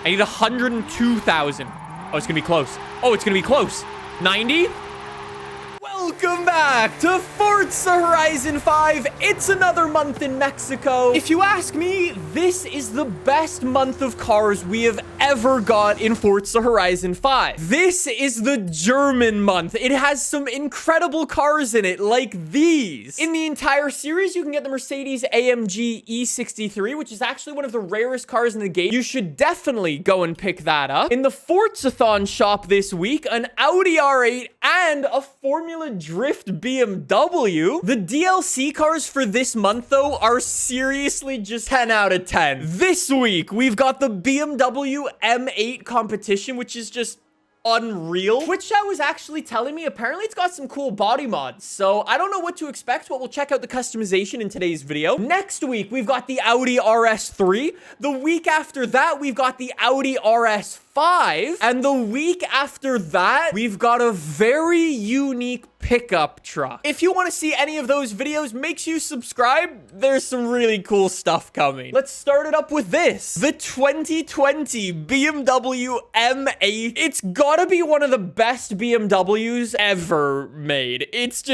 I need 102,000. Oh, it's gonna be close. Oh, it's gonna be close. 90? Welcome back to Forza Horizon 5. It's another month in Mexico. If you ask me, this is the best month of cars we have ever got in Forza Horizon 5. This is the German month. It has some incredible cars in it, like these. In the entire series, you can get the Mercedes-AMG E63, which is actually one of the rarest cars in the game. You should definitely go and pick that up. In the Forzathon shop this week, an Audi R8 and a Formula Drift BMW. The DLC cars for this month, though, are seriously just 10 out of 10. This week, we've got the BMW M8 Competition, which is just unreal. Twitch chat was actually telling me apparently it's got some cool body mods, so I don't know what to expect, but we'll check out the customization in today's video. Next week, we've got the Audi RS3. The week after that, we've got the Audi RS5. And the week after that, we've got a very unique pickup truck. If you want to see any of those videos, make sure you subscribe. There's some really cool stuff coming. Let's start it up with this. The 2020 BMW M8. It's gotta be one of the best BMWs ever made. It's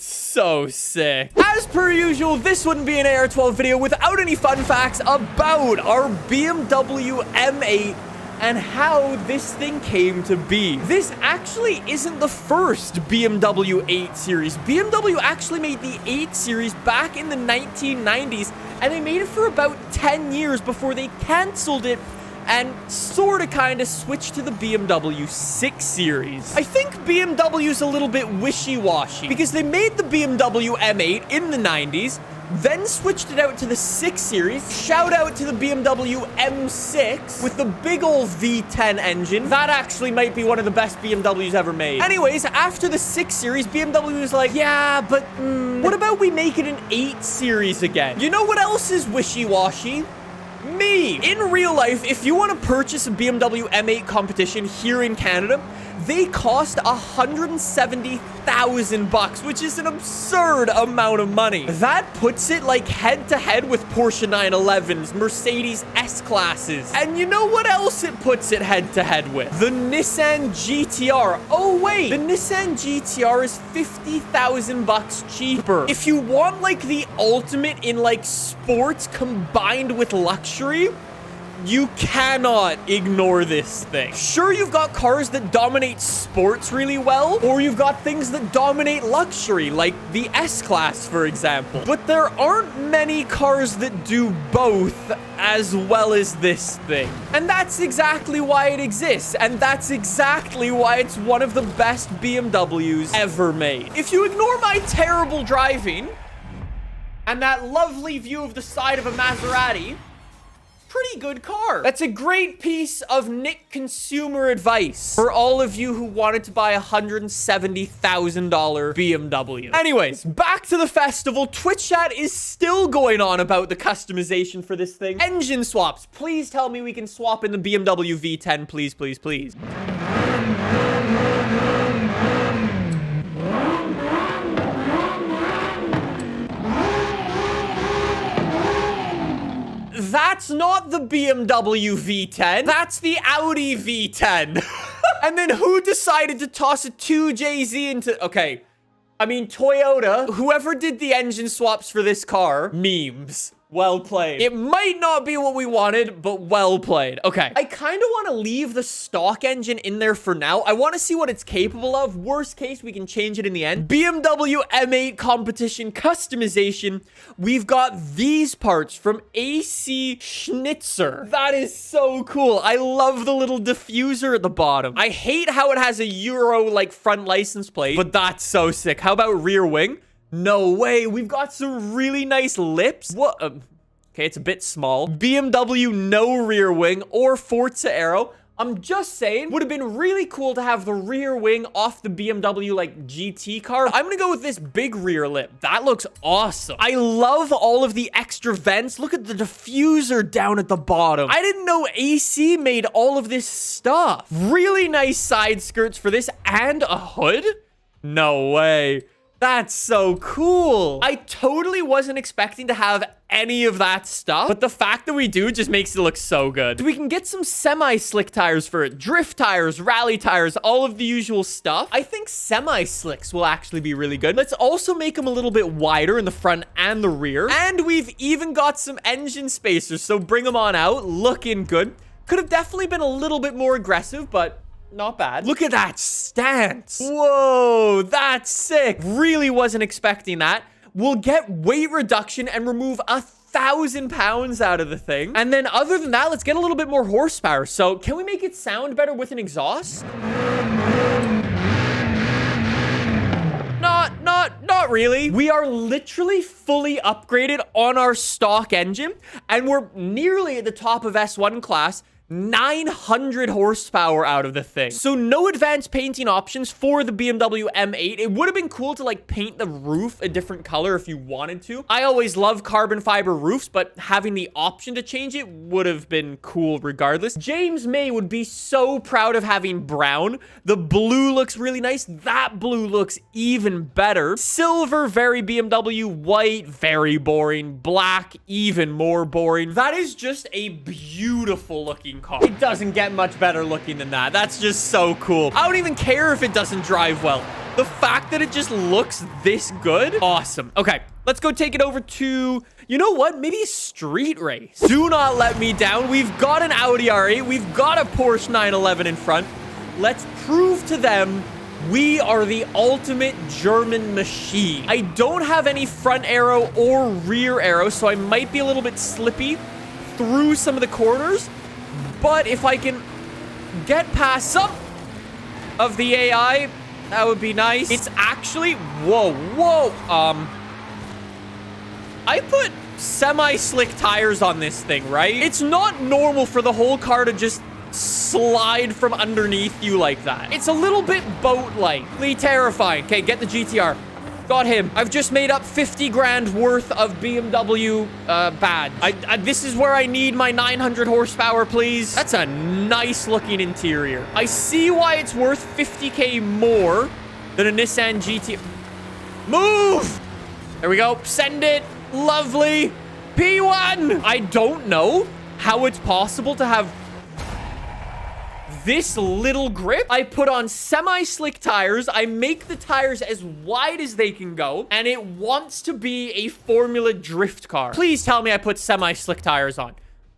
so sick. As per usual, this wouldn't be an AR12 video without any fun facts about our BMW M8 and how this thing came to be. This actually isn't the first BMW 8 Series. BMW actually made the 8 Series back in the 1990s, and they made it for about 10 years before they canceled it and sorta kinda switched to the BMW 6 Series. I think BMW's a little bit wishy-washy because they made the BMW M8 in the 90s, then switched it out to the 6 Series. Shout out to the BMW M6 with the big old V10 engine. That actually might be one of the best BMWs ever made. Anyways, after the 6 Series, BMW was like, yeah, but what about we make it an 8 Series again? You know what else is wishy-washy? Me. In real life, if you want to purchase a BMW M8 Competition here in Canada, they cost $170,000, which is an absurd amount of money. That puts it like head-to-head with Porsche 911s, Mercedes S-Classes. And you know what else it puts it head-to-head with? The Nissan GTR. Oh, wait. The Nissan GTR is $50,000 cheaper. If you want, like, the ultimate in, like, sports combined with luxury, you cannot ignore this thing. Sure, you've got cars that dominate sports really well, or you've got things that dominate luxury, like the S-Class, for example. But there aren't many cars that do both as well as this thing. And that's exactly why it exists, and that's exactly why it's one of the best BMWs ever made. If you ignore my terrible driving and that lovely view of the side of a Maserati, pretty good car. That's a great piece of Nick consumer advice for all of you who wanted to buy a $170,000 BMW. Anyways, back to the festival. Twitch chat is still going on about the customization for this thing. Engine swaps. Please tell me we can swap in the BMW V10, please, please, please. That's not the BMW V10. That's the Audi V10. And then who decided to toss a 2JZ into... Okay. I mean, Toyota, whoever did the engine swaps for this car, memes. Well played. It might not be what we wanted, but well played. Okay. I kind of want to leave the stock engine in there for now. I want to see what it's capable of. Worst case, we can change it in the end. BMW M8 Competition customization. We've got these parts from AC Schnitzer. That is so cool. I love the little diffuser at the bottom. I hate how it has a Euro, like, front license plate, but that's so sick. How about rear wing? No way. We've got some really nice lips. What? Okay, it's a bit small. BMW no rear wing or Forza Aero. I'm just saying, would have been really cool to have the rear wing off the BMW, like, GT car. I'm gonna go with this big rear lip. That looks awesome. I love all of the extra vents. Look at the diffuser down at the bottom. I didn't know AC made all of this stuff. Really nice side skirts for this and a hood. No way. That's so cool. I totally wasn't expecting to have any of that stuff, but the fact that we do just makes it look so good. So we can get some semi-slick tires for it, drift tires, rally tires, all of the usual stuff. I think semi-slicks will actually be really good. Let's also make them a little bit wider in the front and the rear. And we've even got some engine spacers, so bring them on out. Looking good. Could have definitely been a little bit more aggressive, but not bad. Look at that stance. Whoa, that's sick. Really wasn't expecting that. We'll get weight reduction and remove 1,000 pounds out of the thing. And then other than that, let's get a little bit more horsepower. So can we make it sound better with an exhaust? Not really. We are literally fully upgraded on our stock engine, and we're nearly at the top of S1 class. 900 horsepower out of the thing. So no advanced painting options for the BMW M8. It would have been cool to like paint the roof a different color if you wanted to. I always love carbon fiber roofs, but having the option to change it would have been cool regardless. James May would be so proud of having brown. The blue looks really nice. That blue looks even better. Silver, very BMW. White, very boring. Black, even more boring. That is just a beautiful looking car. It doesn't get much better looking than that. That's just so cool. I don't even care if it doesn't drive well. The fact that it just looks this good, awesome. Okay, let's go take it over to, you know what? Maybe a street race. Do not let me down. We've got an Audi R8. We've got a Porsche 911 in front. Let's prove to them we are the ultimate German machine. I don't have any front aero or rear aero, so I might be a little bit slippy through some of the corners. But if I can get past some of the AI, that would be nice. It's actually, whoa. I put semi-slick tires on this thing, right? It's not normal for the whole car to just slide from underneath you like that. It's a little bit boat-like. Terrifying. Okay, get the GTR. Got him. I've just made up 50 grand worth of BMW badge. This is where I need my 900 horsepower, please. That's a nice looking interior. I see why it's worth 50K more than a Nissan GT. Move! There we go. Send it. Lovely. P1. I don't know how it's possible to have this little grip. I put on semi-slick tires. I make the tires as wide as they can go, and it wants to be a Formula Drift car. Please tell me I put semi-slick tires on.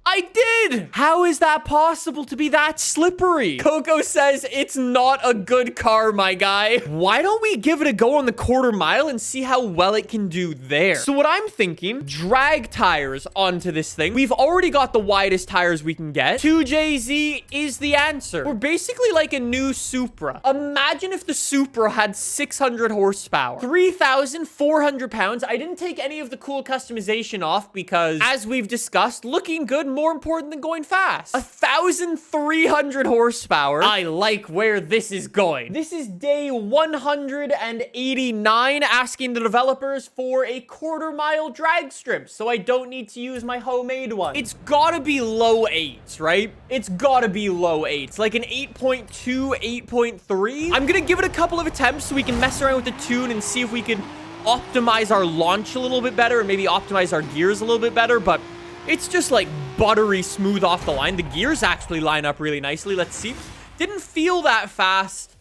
I did! How is that possible to be that slippery? Coco says it's not a good car, my guy. Why don't we give it a go on the quarter mile and see how well it can do there? So what I'm thinking, drag tires onto this thing. We've already got the widest tires we can get. 2JZ is the answer. We're basically like a new Supra. Imagine if the Supra had 600 horsepower, 3,400 pounds. I didn't take any of the cool customization off because, as we've discussed, looking good, more important than going fast. 1,300 horsepower. I like where this is going. This is day 189, asking the developers for a quarter mile drag strip, so I don't need to use my homemade one. It's gotta be low 8s, right? It's gotta be low 8s, like an 8.2, 8.3. I'm gonna give it a couple of attempts so we can mess around with the tune and see if we can optimize our launch a little bit better and maybe optimize our gears a little bit better, but it's just like buttery smooth off the line. The gears actually line up really nicely. Let's see. Didn't feel that fast.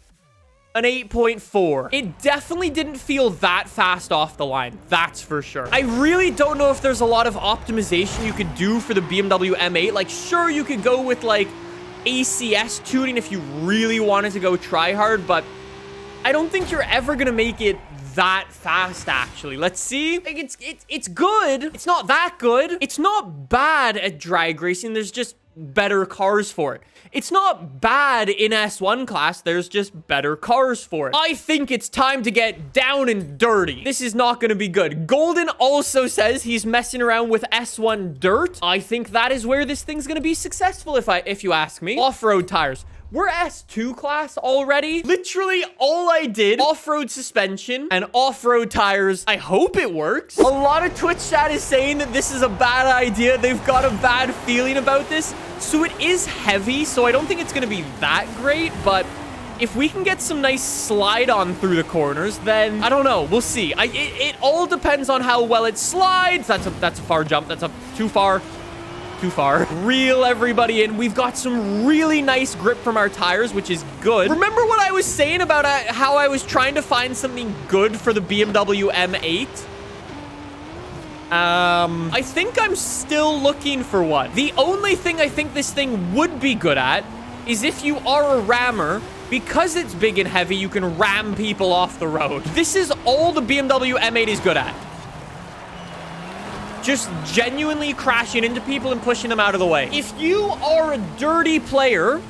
An 8.4. It definitely didn't feel that fast off the line. That's for sure. I really don't know if there's a lot of optimization you could do for the BMW M8. Like, sure, you could go with like ACS tuning if you really wanted to go try hard, but I don't think you're ever gonna make it that fast, actually. Let's see. Like, it's good. It's not that good. It's not bad at drag racing. There's just better cars for it. It's not bad in S1 class. There's just better cars for it. I think it's time to get down and dirty. This is not going to be good. Golden also says he's messing around with S1 dirt. I think that is where this thing's going to be successful, if you ask me. Off-road tires. We're S2 class already. Literally all I did, off-road suspension and off-road tires. I hope it works. A lot of Twitch chat is saying that this is a bad idea. They've got a bad feeling about this. So it is heavy, so I don't think it's going to be that great, but If we can get some nice slide on through the corners, then I don't know. We'll see. It all depends on how well it slides. That's a far jump. That's too far. Too far. Reel everybody in. We've got some really nice grip from our tires, which is good. Remember what I was saying about how I was trying to find something good for the BMW M8? I think I'm still looking for one. The only thing I think this thing would be good at is if you are a rammer. Because it's big and heavy, you can ram people off the road. This is all the BMW M8 is good at. Just genuinely crashing into people and pushing them out of the way. If you are a dirty player,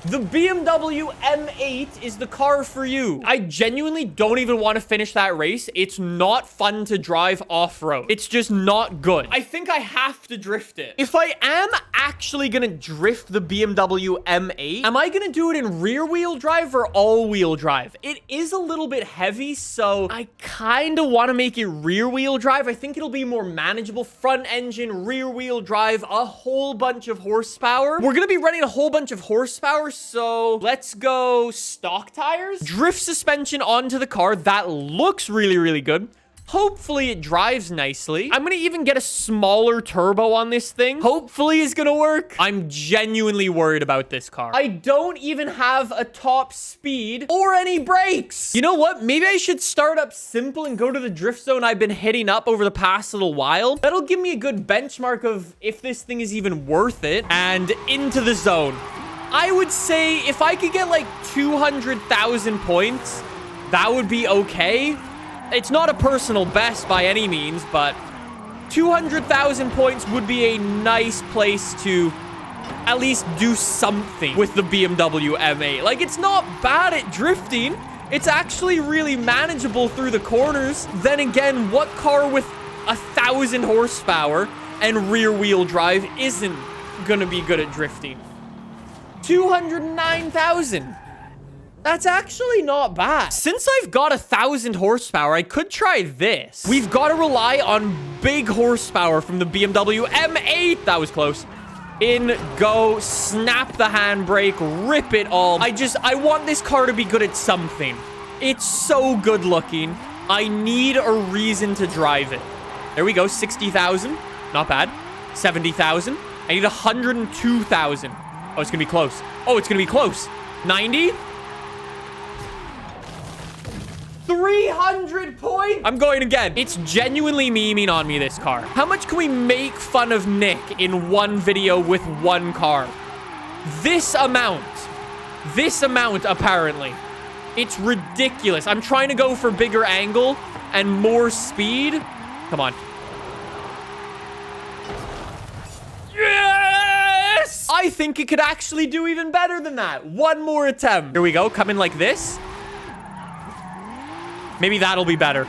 the BMW M8 is the car for you. I genuinely don't even want to finish that race. It's not fun to drive off-road. It's just not good. I think I have to drift it. If I am actually going to drift the BMW M8, am I going to do it in rear-wheel drive or all-wheel drive? It is a little bit heavy, so I kind of want to make it rear-wheel drive. I think it'll be more manageable. Front engine, rear-wheel drive, a whole bunch of horsepower. We're going to be running a whole bunch of horsepower, so let's go stock tires. Drift suspension onto the car. That looks really, really good. Hopefully it drives nicely. I'm gonna even get a smaller turbo on this thing. Hopefully it's gonna work. I'm genuinely worried about this car. I don't even have a top speed or any brakes. You know what? Maybe I should start up simple and go to the drift zone I've been hitting up over the past little while. That'll give me a good benchmark of if this thing is even worth it. And into the zone. I would say if I could get like 200,000 points, that would be okay. It's not a personal best by any means, but 200,000 points would be a nice place to at least do something with the BMW M8. Like, it's not bad at drifting. It's actually really manageable through the corners. Then again, what car with 1,000 horsepower and rear-wheel drive isn't gonna be good at drifting? 209,000. That's actually not bad. Since I've got 1,000 horsepower, I could try this. We've got to rely on big horsepower from the BMW M8. That was close. In, go, snap the handbrake, rip it all. I want this car to be good at something. It's so good looking. I need a reason to drive it. There we go, 60,000. Not bad. 70,000. I need 102,000. Oh, it's gonna be close. Oh, it's gonna be close. 90. 300 points. I'm going again. It's genuinely memeing on me, this car. How much can we make fun of Nick in one video with one car? This amount. This amount, apparently. It's ridiculous. I'm trying to go for bigger angle and more speed. Come on. Yes! I think it could actually do even better than that. One more attempt. Here we go. Come in like this. Maybe that'll be better.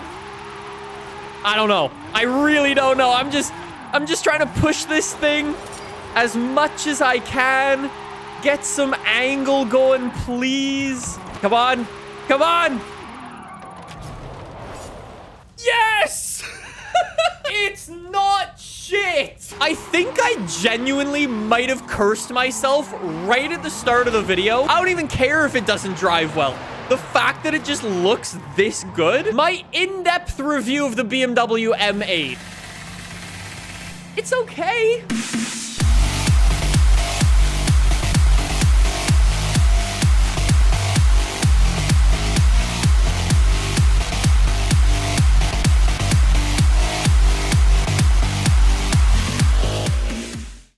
I don't know. I really don't know. I'm just trying to push this thing as much as I can. Get some angle going, please. Come on. Come on. Yes! It's not shit. I think I genuinely might have cursed myself right at the start of the video. I don't even care if it doesn't drive well. The fact that it just looks this good. My in-depth review of the BMW M8. It's okay.